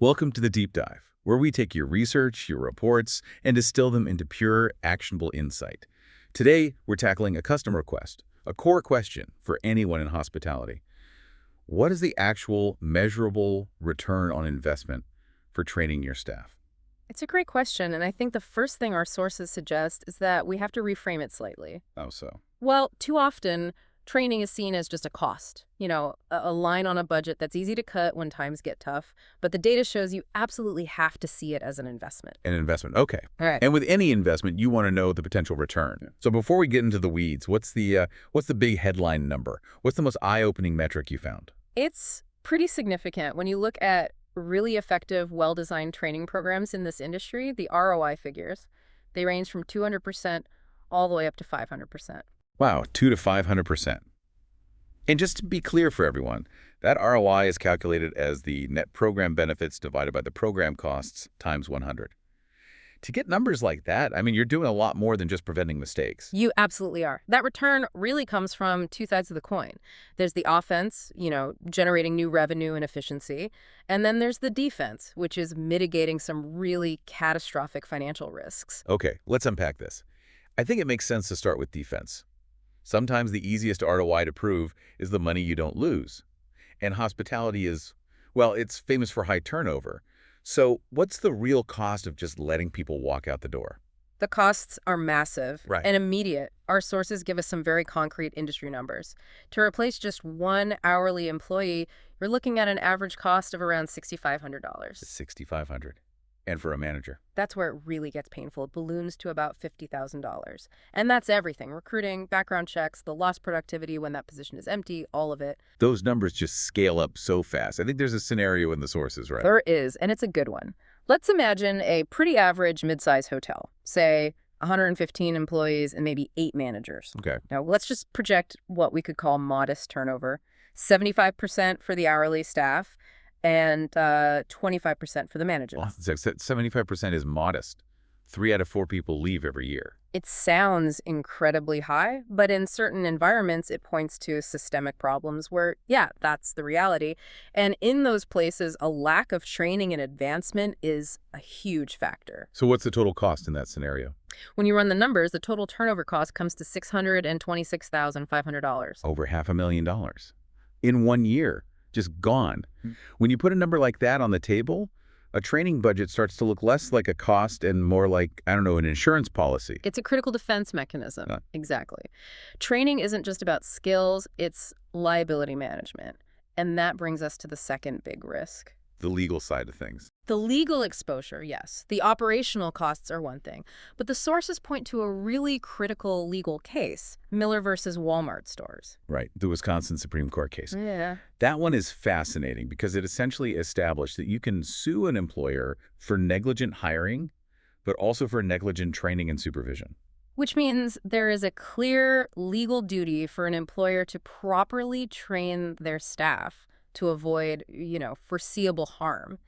Welcome to the Deep Dive, where we take your research, your reports, and distill them into pure, actionable insight. Today, we're tackling a customer request, a core question for anyone in hospitality. What is the actual, measurable return on investment for training your staff? It's a great question, and I think the first thing our sources suggest is that we have to reframe it slightly. Oh, so. Well, too often, training is seen as just a cost, a line on a budget that's easy to cut when times get tough, but the data shows you absolutely have to see it as an investment. An investment, okay. All right. And with any investment, you want to know the potential return. Yeah. So before we get into the weeds, what's the big headline number? What's the most eye-opening metric you found? It's pretty significant. When you look at really effective, well-designed training programs in this industry, the ROI figures, they range from 200% all the way up to 500%. Wow, 200 to 500%. And just to be clear for everyone, that ROI is calculated as the net program benefits divided by the program costs times 100. To get numbers like that, you're doing a lot more than just preventing mistakes. You absolutely are. That return really comes from two sides of the coin. There's the offense, generating new revenue and efficiency. And then there's the defense, which is mitigating some really catastrophic financial risks. Okay, let's unpack this. I think it makes sense to start with defense. Sometimes the easiest ROI to prove is the money you don't lose. And hospitality is, well, it's famous for high turnover. So what's the real cost of just letting people walk out the door? The costs are massive Right. and immediate. Our sources give us some very concrete industry numbers. To replace just one hourly employee, you're looking at an average cost of around $6,500. $6,500. And for a manager? That's where it really gets painful. It balloons to about $50,000. And that's everything: recruiting, background checks, the lost productivity when that position is empty, all of it. Those numbers just scale up so fast. I think there's a scenario in the sources, right? There is, and it's a good one. Let's imagine a pretty average mid-size hotel, say 115 employees and maybe 8 managers. Okay. Now, let's just project what we could call modest turnover: 75% for the hourly staff and 25% for the managers. Well, 75% is modest. 3 out of 4 people leave every year. It sounds incredibly high, but in certain environments, it points to systemic problems where, yeah, that's the reality. And in those places, a lack of training and advancement is a huge factor. So what's the total cost in that scenario? When you run the numbers, the total turnover cost comes to $626,500. Over $500,000 in 1 year, just gone. When you put a number like that on the table, a training budget starts to look less like a cost and more like, an insurance policy. It's a critical defense mechanism. Exactly. Training isn't just about skills, it's liability management. And that brings us to the second big risk. The legal side of things. The legal exposure, yes. The operational costs are one thing, but the sources point to a really critical legal case: Miller versus Walmart stores. Right, the Wisconsin Supreme Court case. Yeah. That one is fascinating because it essentially established that you can sue an employer for negligent hiring, but also for negligent training and supervision. Which means there is a clear legal duty for an employer to properly train their staff to avoid, foreseeable harm.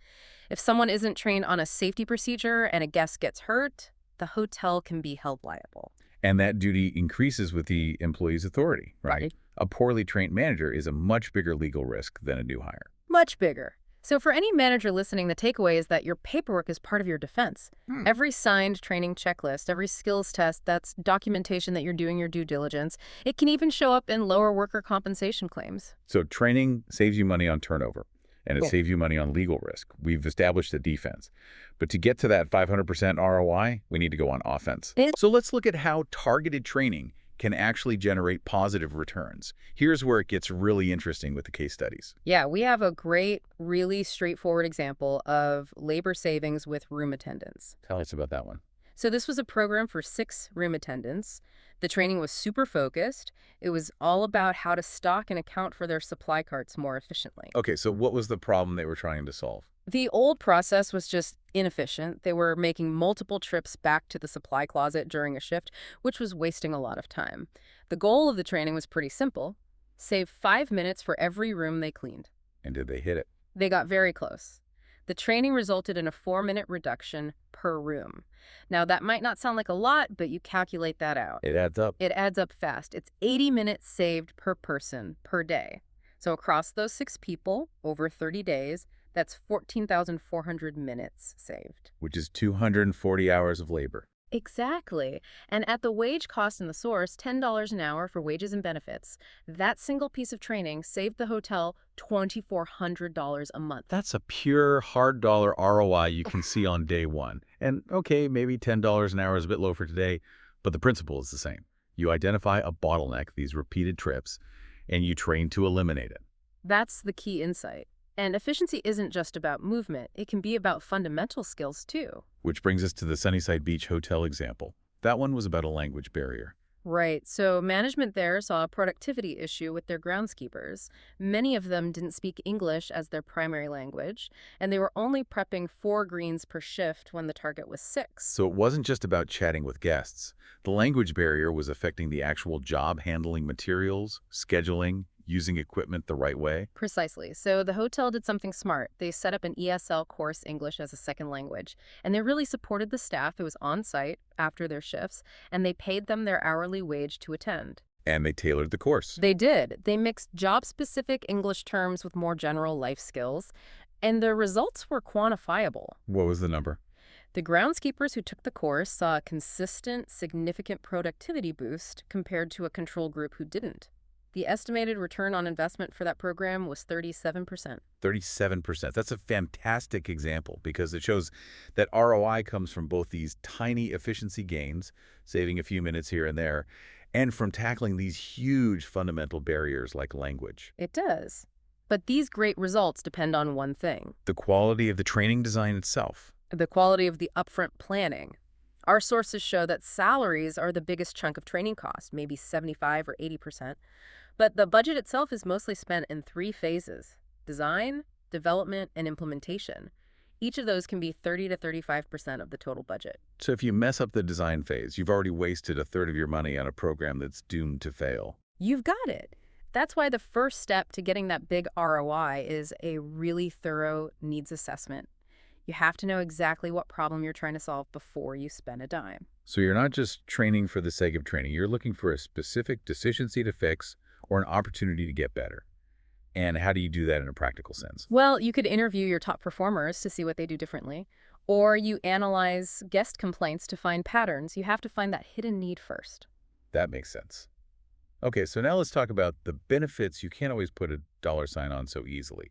If someone isn't trained on a safety procedure and a guest gets hurt, the hotel can be held liable. And that duty increases with the employee's authority, right? Right. A poorly trained manager is a much bigger legal risk than a new hire. Much bigger. So for any manager listening, the takeaway is that your paperwork is part of your defense. Every signed training checklist, every skills test, that's documentation that you're doing your due diligence. It can even show up in lower worker compensation claims. So training saves you money on turnover, and it Cool. saves you money on legal risk. We've established the defense. But to get to that 500% ROI, we need to go on offense. So let's look at how targeted training can actually generate positive returns. Here's where it gets really interesting with the case studies. Yeah, we have a great, really straightforward example of labor savings with room attendants. Tell us about that one. So this was a program for 6 room attendants. The training was super focused. It was all about how to stock and account for their supply carts more efficiently. Okay, so what was the problem they were trying to solve? The old process was just inefficient. They were making multiple trips back to the supply closet during a shift, which was wasting a lot of time. The goal of the training was pretty simple: save 5 minutes for every room they cleaned. And did they hit it? They got very close. The training resulted in a 4-minute reduction per room. Now, that might not sound like a lot, but you calculate that out. It adds up. It adds up fast. It's 80 minutes saved per person per day. So across those 6 people, over 30 days, That's 14,400 minutes saved. which is 240 hours of labor. Exactly. And at the wage cost in the source, $10 an hour for wages and benefits, that single piece of training saved the hotel $2,400 a month. That's a pure hard dollar ROI you can see on day one. And okay, maybe $10 an hour is a bit low for today, but the principle is the same. You identify a bottleneck, these repeated trips, and you train to eliminate it. That's the key insight. And efficiency isn't just about movement. It can be about fundamental skills, too. Which brings us to the Sunnyside Beach Hotel example. That one was about a language barrier. Right. So management there saw a productivity issue with their groundskeepers. Many of them didn't speak English as their primary language, and they were only prepping 4 greens per shift when the target was 6. So it wasn't just about chatting with guests. The language barrier was affecting the actual job handling materials, scheduling, using equipment the right way. Precisely. So the hotel did something smart. They set up an ESL course, English as a second language, and they really supported the staff who was on site after their shifts, and they paid them their hourly wage to attend. And they tailored the course. They did. They mixed job-specific English terms with more general life skills, and the results were quantifiable. What was the number? The groundskeepers who took the course saw a consistent, significant productivity boost compared to a control group who didn't. The estimated return on investment for that program was 37%. 37%. That's a fantastic example because it shows that ROI comes from both these tiny efficiency gains, saving a few minutes here and there, and from tackling these huge fundamental barriers like language. It does. But these great results depend on one thing: The quality of the training design itself. the quality of the upfront planning. Our sources show that salaries are the biggest chunk of training costs, maybe 75 or 80%. But the budget itself is mostly spent in 3 phases: design, development, and implementation. Each of those can be 30 to 35% of the total budget. So if you mess up the design phase, you've already wasted a third of your money on a program that's doomed to fail. You've got it. That's why the first step to getting that big ROI is a really thorough needs assessment. You have to know exactly what problem you're trying to solve before you spend a dime. So you're not just training for the sake of training. You're looking for a specific deficiency to fix or an opportunity to get better. And how do you do that in a practical sense? Well, you could interview your top performers to see what they do differently, or you analyze guest complaints to find patterns. You have to find that hidden need first. That makes sense. Okay, so now let's talk about the benefits you can't always put a dollar sign on so easily.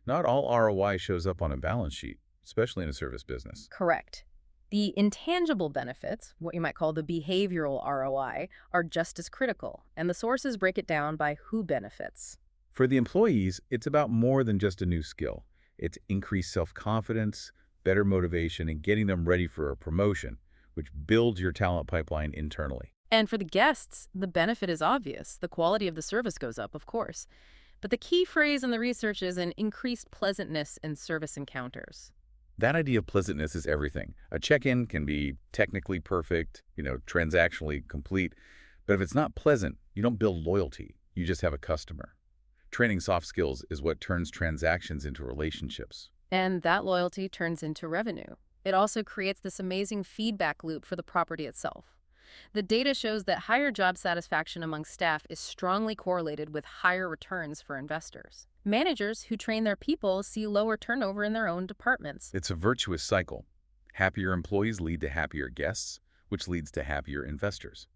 Not all ROI shows up on a balance sheet, especially in a service business. Correct. The intangible benefits, what you might call the behavioral ROI, are just as critical, and the sources break it down by who benefits. For the employees, it's about more than just a new skill. It's increased self-confidence, better motivation, and getting them ready for a promotion, which builds your talent pipeline internally. And for the guests, the benefit is obvious. The quality of the service goes up, of course. But the key phrase in the research is an increased pleasantness in service encounters. That idea of pleasantness is everything. A check-in can be technically perfect, transactionally complete, but if it's not pleasant, you don't build loyalty. You just have a customer. Training soft skills is what turns transactions into relationships. And that loyalty turns into revenue. It also creates this amazing feedback loop for the property itself. The data shows that higher job satisfaction among staff is strongly correlated with higher returns for investors. Managers who train their people see lower turnover in their own departments. It's a virtuous cycle. Happier employees lead to happier guests, which leads to happier investors.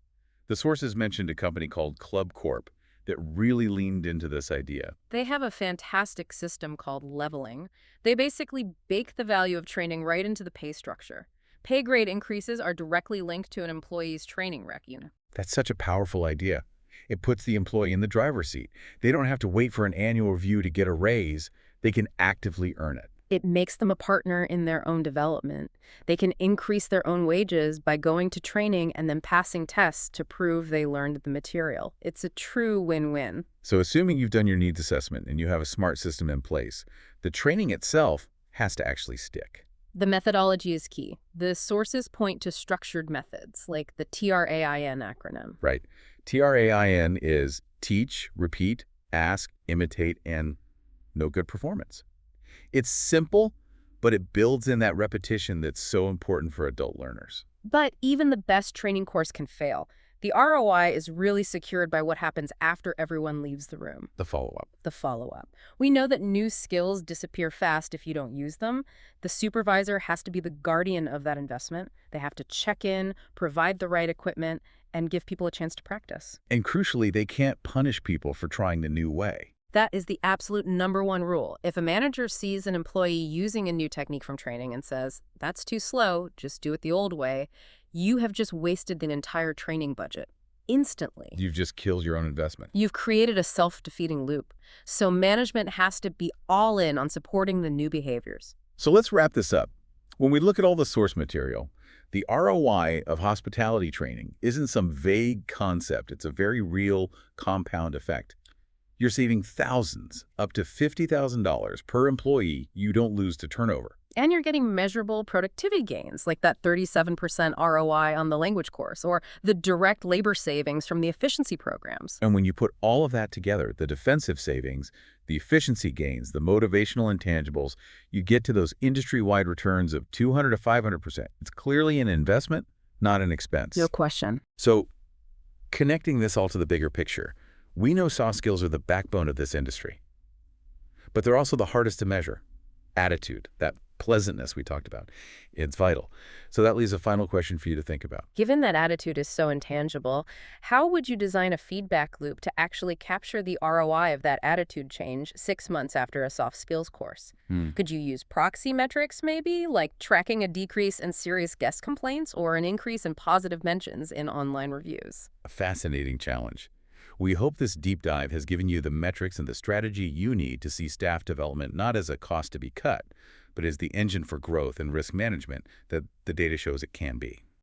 The sources mentioned a company called Club Corp that really leaned into this idea. They have a fantastic system called leveling. They basically bake the value of training right into the pay structure. Pay grade increases are directly linked to an employee's training rec unit. That's such a powerful idea. It puts the employee in the driver's seat. They don't have to wait for an annual review to get a raise. They can actively earn it. It makes them a partner in their own development. They can increase their own wages by going to training and then passing tests to prove they learned the material. It's a true win-win. So assuming you've done your needs assessment and you have a smart system in place, the training itself has to actually stick. The methodology is key. The sources point to structured methods, like the TRAIN acronym. Right. TRAIN is teach, repeat, ask, imitate, and know good performance. It's simple, but it builds in that repetition that's so important for adult learners. But even the best training course can fail. The ROI is really secured by what happens after everyone leaves the room. The follow-up. The follow-up. We know that new skills disappear fast if you don't use them. The supervisor has to be the guardian of that investment. They have to check in, provide the right equipment, and give people a chance to practice. And crucially, they can't punish people for trying the new way. That is the absolute #1 rule. If a manager sees an employee using a new technique from training and says, "That's too slow, just do it the old way," you have just wasted an entire training budget. Instantly. You've just killed your own investment. You've created a self-defeating loop. So management has to be all in on supporting the new behaviors. So let's wrap this up. When we look at all the source material, the ROI of hospitality training isn't some vague concept. It's a very real compound effect. You're saving thousands, up to $50,000 per employee you don't lose to turnover. And you're getting measurable productivity gains, like that 37% ROI on the language course, or the direct labor savings from the efficiency programs. And when you put all of that together, the defensive savings, the efficiency gains, the motivational intangibles, you get to those industry-wide returns of 200 to 500%. It's clearly an investment, not an expense. No question. So, connecting this all to the bigger picture, we know soft skills are the backbone of this industry. But they're also the hardest to measure. Attitude, that pleasantness we talked about, it's vital. So that leaves a final question for you to think about. Given that attitude is so intangible, how would you design a feedback loop to actually capture the ROI of that attitude change 6 months after a soft skills course? Could you use proxy metrics maybe, like tracking a decrease in serious guest complaints or an increase in positive mentions in online reviews? A fascinating challenge. We hope this deep dive has given you the metrics and the strategy you need to see staff development not as a cost to be cut, but as the engine for growth and risk management that the data shows it can be.